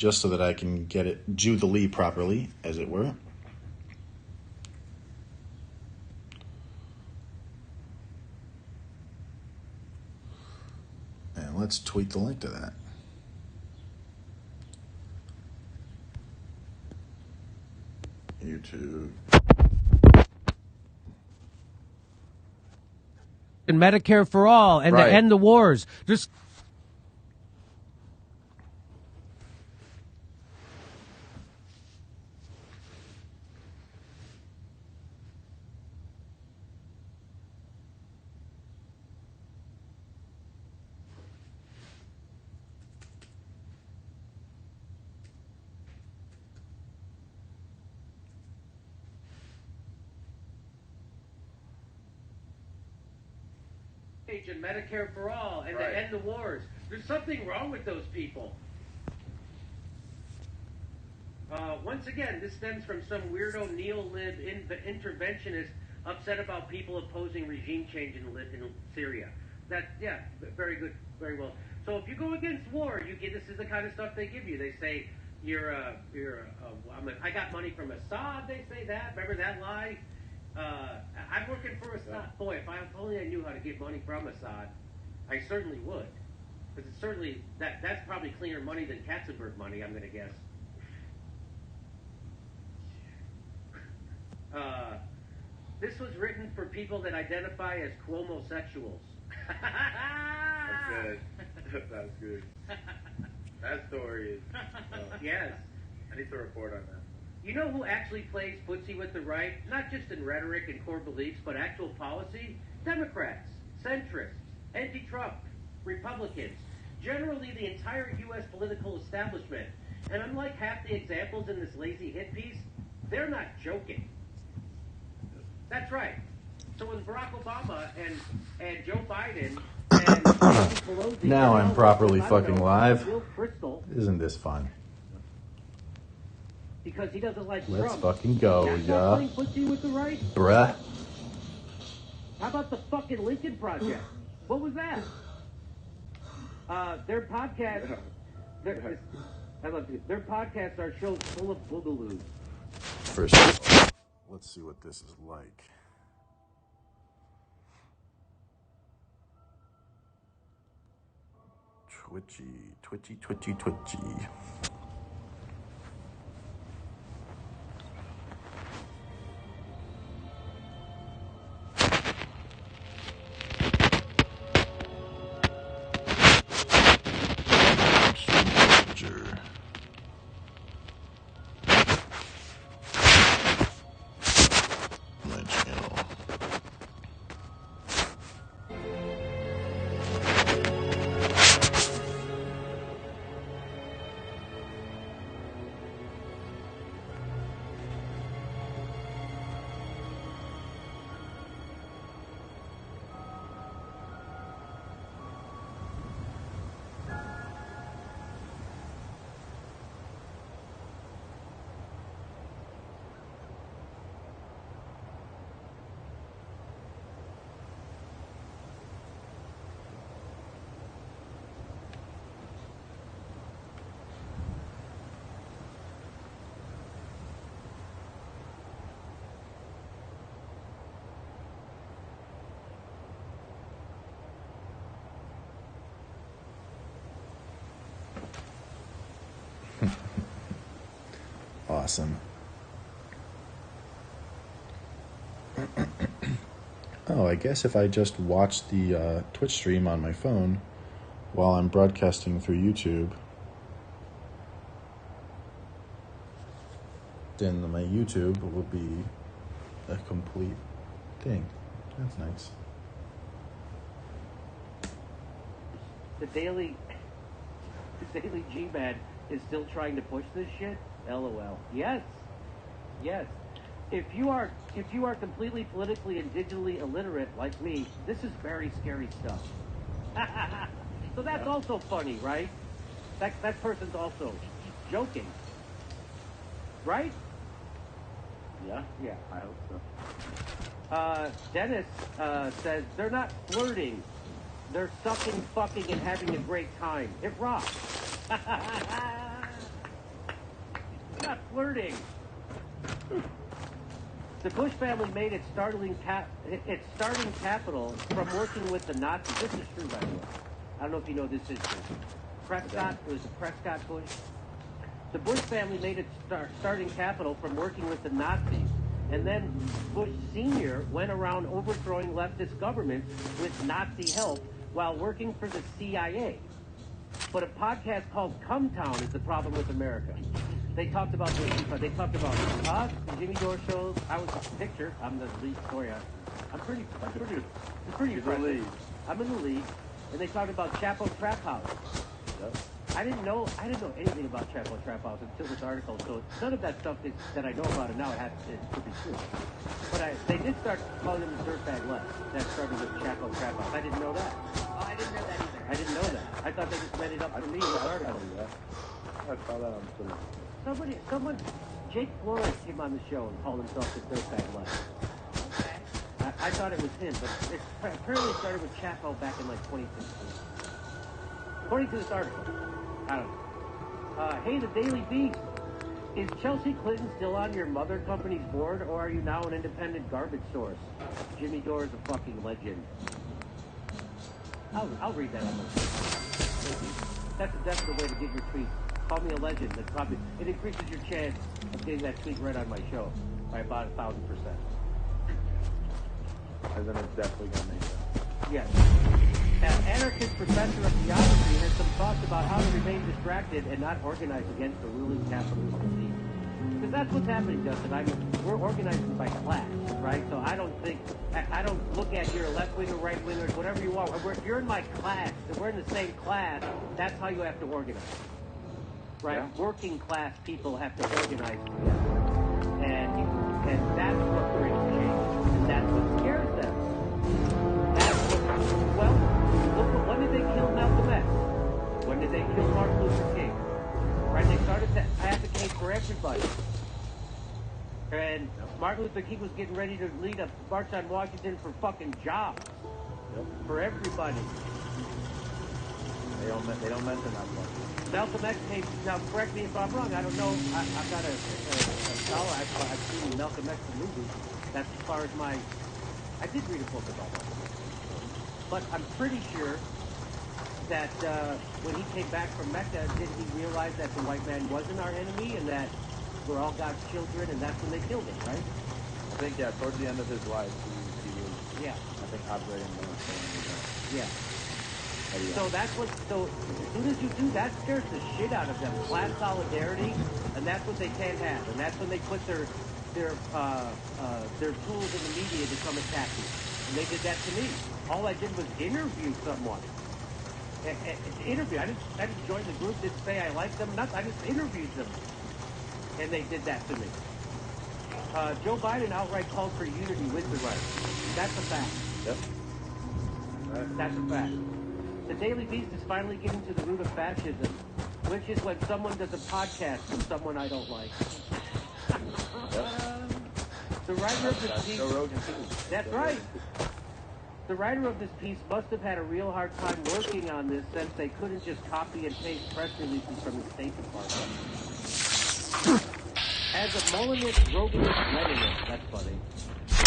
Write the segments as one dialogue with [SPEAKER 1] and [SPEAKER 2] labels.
[SPEAKER 1] just so that I can get it juthally properly, as it were. And let's tweet the link to that. YouTube.
[SPEAKER 2] And Medicare for all and
[SPEAKER 1] Right.
[SPEAKER 2] to end the wars. Just and Medicare for all and to end the wars. There's something wrong with those people. Once again, this stems from some weirdo neo-lib interventionist upset about people opposing regime change in Syria. Very good, very well. So if you go against war, this is the kind of stuff they give you. They say I got money from Assad. They say that. Remember that lie? I'm working for Assad. Boy, if only I knew how to get money from Assad, I certainly would. Because it's certainly that's probably cleaner money than Katzenberg money, I'm going to guess. This was written for people that identify as Cuomo-sexuals.
[SPEAKER 3] That's good. That's good. That story is...
[SPEAKER 2] Yes.
[SPEAKER 3] I need to report on that.
[SPEAKER 2] You know who actually plays footsie with the right? Not just in rhetoric and core beliefs, but actual policy? Democrats, centrists, anti-Trump, Republicans. Generally, the entire U.S. political establishment. And unlike half the examples in this lazy hit piece, they're not joking. That's right. So when Barack Obama and Joe Biden and Pelosi...
[SPEAKER 1] Now I'm properly fucking live.
[SPEAKER 2] Bill Kristol,
[SPEAKER 1] Isn't this fun?
[SPEAKER 2] because he doesn't like
[SPEAKER 1] Let's
[SPEAKER 2] Trump.
[SPEAKER 1] fucking go,
[SPEAKER 2] That's
[SPEAKER 1] yeah.
[SPEAKER 2] not playing footsie with the right?
[SPEAKER 1] Bruh.
[SPEAKER 2] How about the fucking Lincoln Project? What was that? Their podcast... Their podcasts are shows full of boogaloos.
[SPEAKER 1] First of all, let's see what this is like. Twitchy. My channel. Awesome. Oh, I guess if I just watch the Twitch stream on my phone while I'm broadcasting through YouTube, then my YouTube will be a complete thing. That's nice.
[SPEAKER 2] The Daily G-Man is still trying to push this shit? LOL. Yes. If you are completely politically and digitally illiterate like me, this is very scary stuff. So that's also funny, right? That person's also joking. Right?
[SPEAKER 3] Yeah, I hope so.
[SPEAKER 2] Dennis says they're not flirting. They're sucking, fucking, and having a great time. It rocks. flirting. The Bush family made its starting capital from working with the Nazis. This is true, by the way. I don't know if you know this is true. Prescott, it was Prescott Bush. The Bush family made its starting capital from working with the Nazis. And then Bush Sr. went around overthrowing leftist governments with Nazi help while working for the CIA. But a podcast called Come Town is the problem with America. They talked about this. They talked about us, the Jimmy Dore shows. I was a picture. I'm the lead story. I'm pretty impressive. I'm in the lead. And they talked about Chapo Trap House. Yep. I didn't know anything about Chapo Trap House until this article. So none of that stuff that I know about it now it could be true. But they did start calling them the Dirtbag Left. That started with Chapo Trap House. I didn't know that.
[SPEAKER 4] Oh, I didn't know that either.
[SPEAKER 2] I didn't know that. I thought they just made it up for me in this article.
[SPEAKER 3] I saw that on Twitter.
[SPEAKER 2] Someone, Jake Flores came on the show and called himself the Dirtbag Left.
[SPEAKER 4] Okay.
[SPEAKER 2] I thought it was him, but it apparently started with Chapo back in like 2016. According to this article. I don't know. Hey, the Daily Beast. Is Chelsea Clinton still on your mother company's board, or are you now an independent garbage source? Jimmy Dore is a fucking legend. I'll read that on the That's the way to get your tweet. Call me a legend. It increases your chance of getting that tweet read on my show by about 1,000%.
[SPEAKER 3] And then it's definitely going to make it.
[SPEAKER 2] Yes. An anarchist professor of geography has some thoughts about how to remain distracted and not organize against the ruling capitalist elite. Because that's what's happening, Justin. We're organizing by class, right? So I don't look at you're a left winger, right winger, whatever you want. If you're in my class, if we're in the same class, that's how you have to organize. Right? Yeah. Working class people have to organize together. And that's what brings change. And that's what scares them. Well, look, when did they kill Malcolm X? When did they kill Martin Luther King? Right? They started to advocate for everybody. And Martin Luther King was getting ready to lead a march on Washington for fucking jobs. Yep. For everybody.
[SPEAKER 3] They don't mention that much.
[SPEAKER 2] Malcolm X came, now correct me if I'm wrong, I don't know, I'm not a scholar, I've seen Malcolm X the movie. That's as far as I did read a book about that. But I'm pretty sure that when he came back from Mecca, didn't he realize that the white man wasn't our enemy and that we're all God's children, and that's when they killed him, right?
[SPEAKER 3] I think, yeah, towards the end of his life, he was, I think, operating more.
[SPEAKER 2] Yeah. So so as soon as you do that, scares the shit out of them. Class solidarity, and that's what they can't have. And that's when they put their tools in the media to come attack you. And they did that to me. All I did was interview someone. Interview. I didn't join the group, didn't say I liked them, nothing. I just interviewed them. And they did that to me. Joe Biden outright called for unity with the right. That's a fact.
[SPEAKER 3] Yep. Right.
[SPEAKER 2] That's a fact. The Daily Beast is finally getting to the root of fascism, which is when someone does a podcast with someone I don't like. The writer of this piece... That's right. The writer of this piece must have had a real hard time working on this since they couldn't just copy and paste press releases from the State Department. As a Molinist, Roganist, Leninist, that's funny.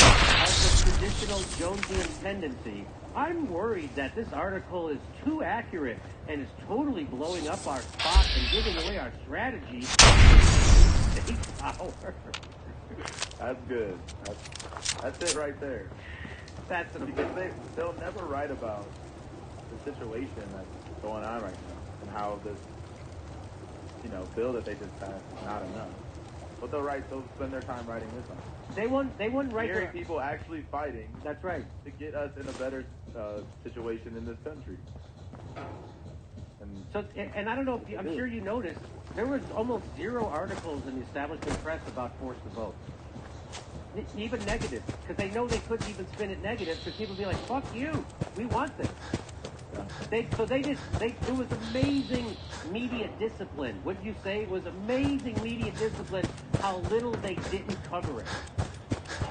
[SPEAKER 2] As a traditional Jonesian tendency, I'm worried that this article is too accurate and is totally blowing up our spot and giving away our strategy. State power.
[SPEAKER 3] That's good. That's it right there.
[SPEAKER 2] That's
[SPEAKER 3] because they'll never write about the situation that's going on right now and how this, bill that they just passed is not enough. But they'll spend their time writing this on.
[SPEAKER 2] They wouldn't write
[SPEAKER 3] hearing people actually fighting.
[SPEAKER 2] That's right.
[SPEAKER 3] To get us in a better situation in this country.
[SPEAKER 2] And I don't know if I'm sure you noticed there was almost zero articles in the establishment press about force to vote. Even negative, because they know they couldn't even spin it negative, because people would be like, "Fuck you, we want this." It was amazing media discipline. Wouldn't you say it was amazing media discipline? How little they didn't cover it.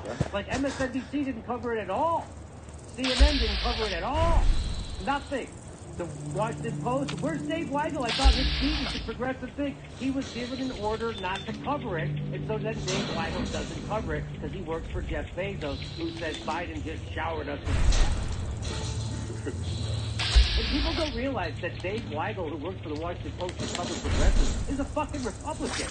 [SPEAKER 2] Yeah. Like MSNBC didn't cover it at all. CNN didn't cover it at all. Nothing. The Washington Post. Where's Dave Weigel? I thought his feed is the progressive thing. He was given an order not to cover it, and so then Dave Weigel doesn't cover it because he works for Jeff Bezos, who says Biden just showered us with. And people don't realize that Dave Weigel, who works for the Washington Post and covers progressive, is a fucking Republican. A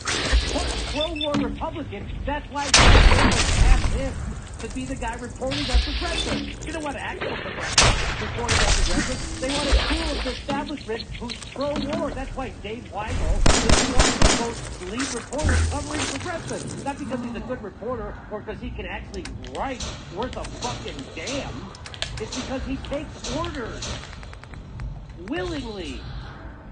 [SPEAKER 2] pro-war Republican. That's why they asked him to be the guy reporting on progressive. You don't want actual progressive reporting on progressive. They want a tool of the establishment who's pro-war. That's why Dave Weigel is the Washington Post lead reporter covering progressive. Not because he's a good reporter or because he can actually write worth a fucking damn. It's because he takes orders. Willingly.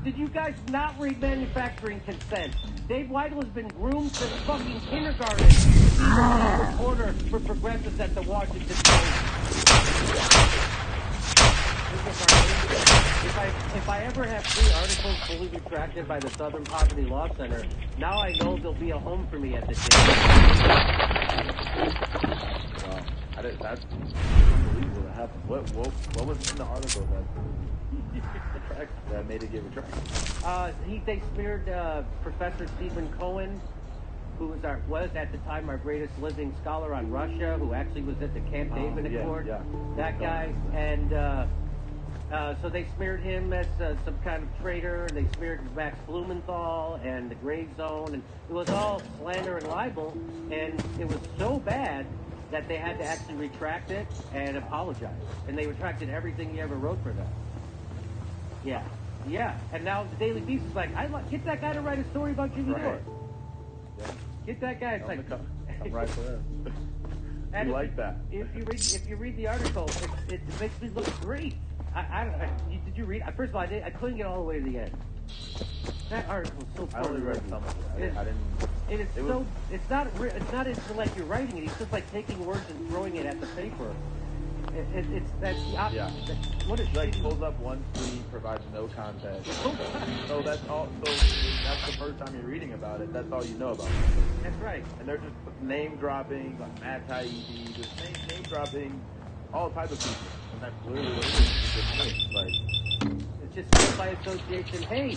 [SPEAKER 2] Did you guys not read Manufacturing Consent? Dave Weigel has been groomed since fucking kindergarten to be the reporter for progressives at the Washington Post. If I ever have 3 articles fully retracted by the Southern Poverty Law Center, now I know there'll be a home for me at the jail.
[SPEAKER 3] Wow. That's unbelievable that happened. What was in the article that made it get retracted?
[SPEAKER 2] They smeared Professor Stephen Cohen, who was at the time our greatest living scholar on Russia, who actually was at the Camp David Accord. Yeah. That guy, and so they smeared him as some kind of traitor. And they smeared Max Blumenthal and the Gray Zone, and it was all slander and libel. And it was so bad that they had to actually retract it and apologize. And they retracted everything he ever wrote for them. Yeah. And now the Daily Beast is like, get that guy to write a story about Jimmy Dore.
[SPEAKER 3] Yeah.
[SPEAKER 2] Get that guy. It's like,
[SPEAKER 3] I'm right for that. I like that.
[SPEAKER 2] If you read the article, it makes me look great. Did you read? First of all, I couldn't get all the way to the end. That article is so funny.
[SPEAKER 3] I only read some of it. I didn't.
[SPEAKER 2] It's not like you're writing it. It's just like taking words and throwing it at the paper. That's the opposite.
[SPEAKER 3] Yeah.
[SPEAKER 2] What is
[SPEAKER 3] like pulls up one tweet, provides no context. So that's all. So that's the first time you're reading about it. That's all you know about it.
[SPEAKER 2] That's right.
[SPEAKER 3] And they're just name dropping, like Matt Taibbi, just name dropping all types of people. And that's literally what it is. Like
[SPEAKER 2] it's just by association. Hey,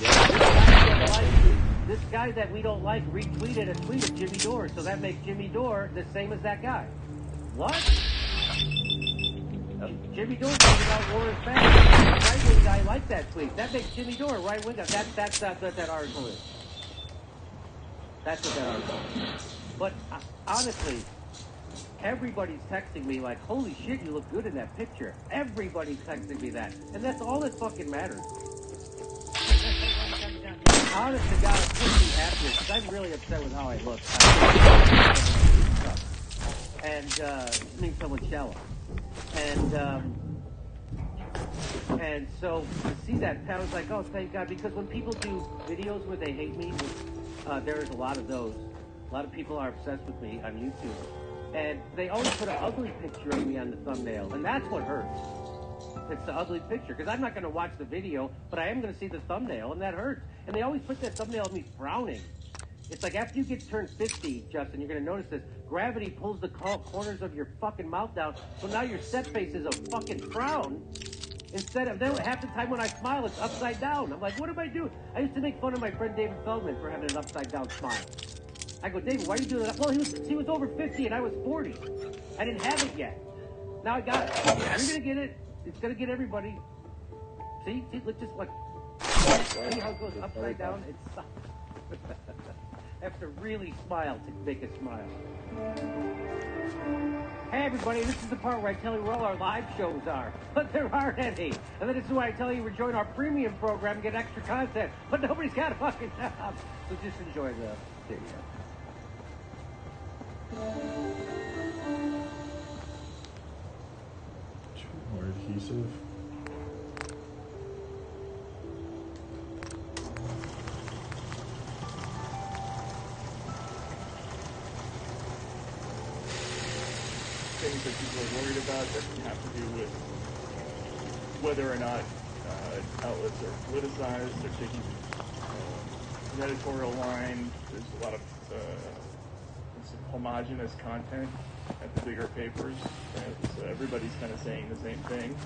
[SPEAKER 2] this guy that we don't like retweeted a tweet of Jimmy Dore, so that makes Jimmy Dore the same as that guy. What? Jimmy Dore talking about war is bad. Right-wing guy liked that tweet. That makes Jimmy Dore right-wing. That's what that article is. That's what that article is. But honestly, everybody's texting me like, holy shit, you look good in that picture. Everybody's texting me that. And that's all that fucking matters. Honest to God, it makes me happier because I'm really upset with how I look. And me so much shallow. And so to see that, I was like, oh, thank God, because when people do videos where they hate me, there is a lot of those. A lot of people are obsessed with me on YouTube. And they always put an ugly picture of me on the thumbnail, and that's what hurts. It's the ugly picture, because I'm not going to watch the video, but I am going to see the thumbnail, and that hurts. And they always put that thumbnail of me frowning. It's like after you get turned 50, Justin, you're going to notice this. Gravity pulls the corners of your fucking mouth down, so now your set face is a fucking frown. Instead of, then half the time when I smile, it's upside down. I'm like, what am I doing? I used to make fun of my friend David Feldman for having an upside down smile. I go, David, why are you doing that? Well, he was over 50 and I was 40. I didn't have it yet. Now I got it. Yes. You're going to get it. It's going to get everybody. See, look, just like, see how it goes upside down? It sucks. I have to really smile to make it smile. Hey everybody, this is the part where I tell you where all our live shows are, but there aren't any. And then this is why I tell you we're join our premium program and get extra content, but nobody's got a fucking job. So just enjoy the video.
[SPEAKER 1] More adhesive.
[SPEAKER 5] Things that people are worried about that have to do with whether or not outlets are politicized, they're taking an editorial line. There's a lot of homogenous content at the bigger papers. So everybody's kind of saying the same thing.